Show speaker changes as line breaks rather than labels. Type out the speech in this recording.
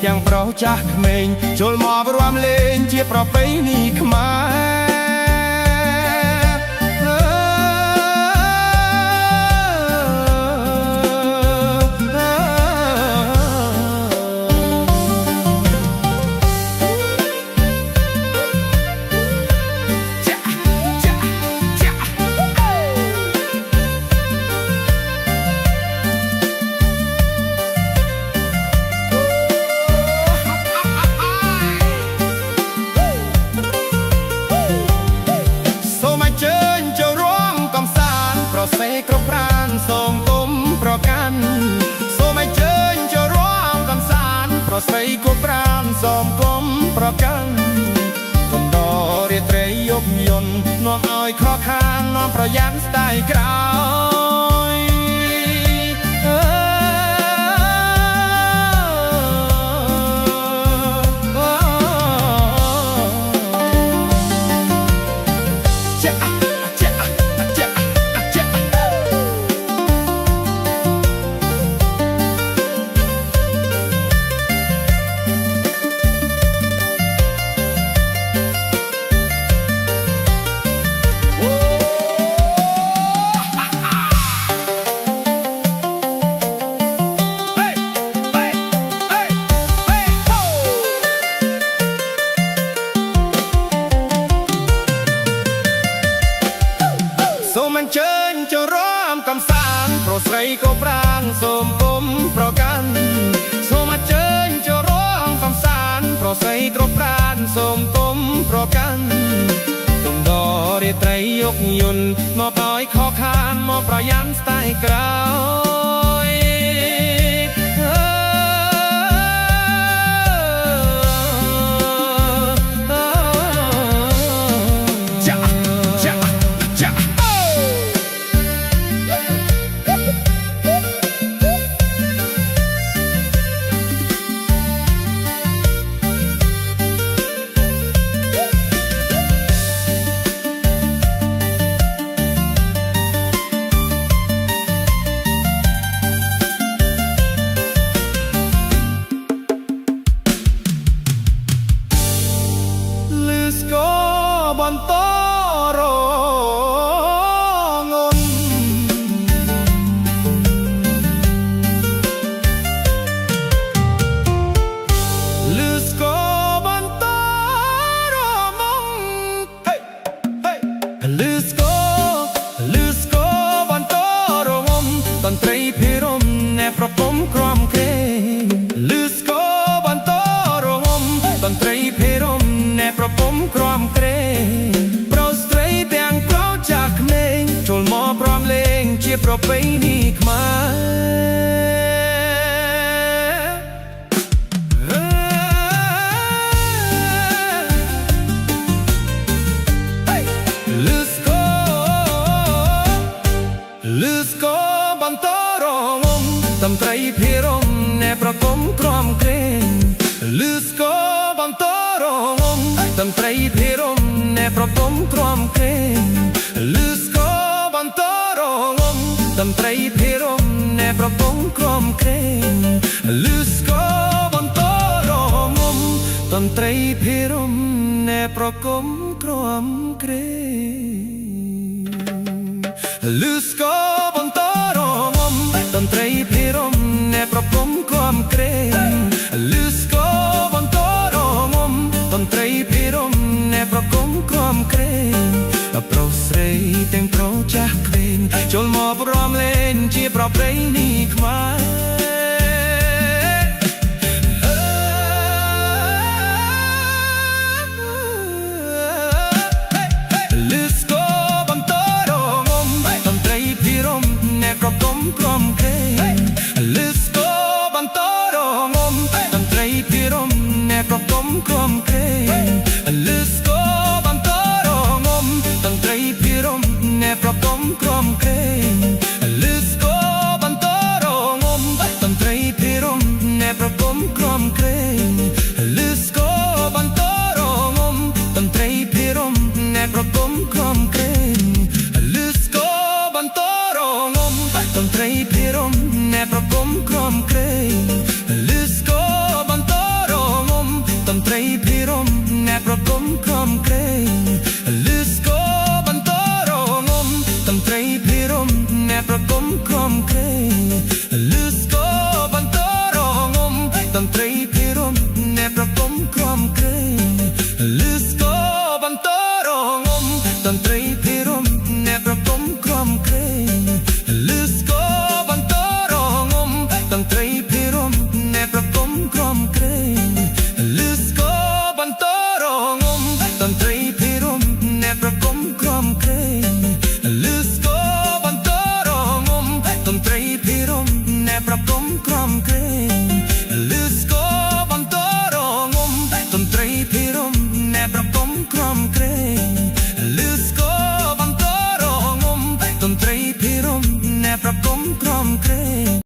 ទាំងប្រុសចាស់ក្មេងចូលមករួមលេងជាប្រពៃណីខ្មែរគ្រប់ប្រានសូមគុំប្រកាន់សូមឲ្យជើញចូលរួមកំសាន្តប្រស្រីគ្រប់ប្រានសូមគុំប្រកាន់កំដររាត្រីយកយន្តនាំឲ្យខកខាននាំប្រយ័ត្នស្ដាយក្រោយសូមអញ្ជើញចូលរួមកំសាន្តប្រុសស្រីក៏ប្រាងសូមគុំប្រកាន់សូមអញ្ជើញចូលរួមកំសាន្តប្រុសស្រីគ្រប់ប្រានសូមគុំប្រកាន់ទុំដររាត្រីយកយន្តមកឲ្យខកខានមកប្រយ័ត្នស្ដាយក្រោយបន្តរងំលឺស្គរបន្តរងំលឺស្គរបន្តរងំតន្ត្រីភិរមណែប្រពំក្រំក្រេលឺស្គរបន្តរងំតន្ត្រីភិរមណែប្រពំក្រំក្រេប្រុសស្រីទាំងប្រុសចាស់ក្មេងចូលមកព្រមលេងជាប្រពៃណីខ្មែរលឺស្គរបន្តរងំតន្ត្រីភិរមណែប្រគំក្រំក្រេលឺស្គរបន្តរងំតន្ត្រីភិរមណែប្រគំក្រំក្រេលឺស្គរបន្តរងំតន្ត្រីភិរមណែប្រគំក្រំក្រេលឺស្គរបន្តរងំតន្ត្រីភិរមណែប្រគំក្រំក្រេលឺស្គរបន្តរងំតន្ត្រីភិរមណែប្រគំក្រំក្រេលឺស្គរបន្តរងំតន្ត្រីភិរមណែប្រគំក្រំក្រេប្រុសស្រីទាំងប្រុសចាស់ក្មេងចូលមកព្រមលេងជាប្រពៃណីខ្មែរលឺស្គរបន្តរងំតន្ត្រីភិរមណែប្រគំក្រំក្រេលឺស្គរបន្តរងំតន្ត្រីភិរមណែប្រគំក្រំក្រេលឺស្គរបន្តរងំតន្ត្រីភិរមណែប្រគំក្រំក្រេលឺស្គរបន្តរងំតន្ត្រីភិរមណែប្រគំក្រំក្រេលឺស្គរបន្តរងំតន្ត្រីភិរមណែប្រគំក្រំក្រេលឺស្គរបន្តរងំតន្ត្រីភិរមណែប្រគំក្រំក្រេលឺស្គរបន្ត តន្ត្រីភិរមអ្នកប្រគំក្រំក្រែងលឺស្គរបន្ទរងំតន្ត្រីភិរមអ្នកប្រគំក្រំក្រែងលឺស្គរបន្ទរងំតន្ត្រីភិរមអ្នកប្រគំក្រំក្រែងលឺស្គរបន្ទរងំតន្ត្រីភិរមអ្នកប្រគំក្រំក្រែងលឺស្គរបន្ទរងំតន្ត្រីភិរមអ្នកប្រគំក្រំក្រែងលឺស្គរបន្ទរងំតន្ត្រីភិរមអ្នកប្រគំក្រំក្រែង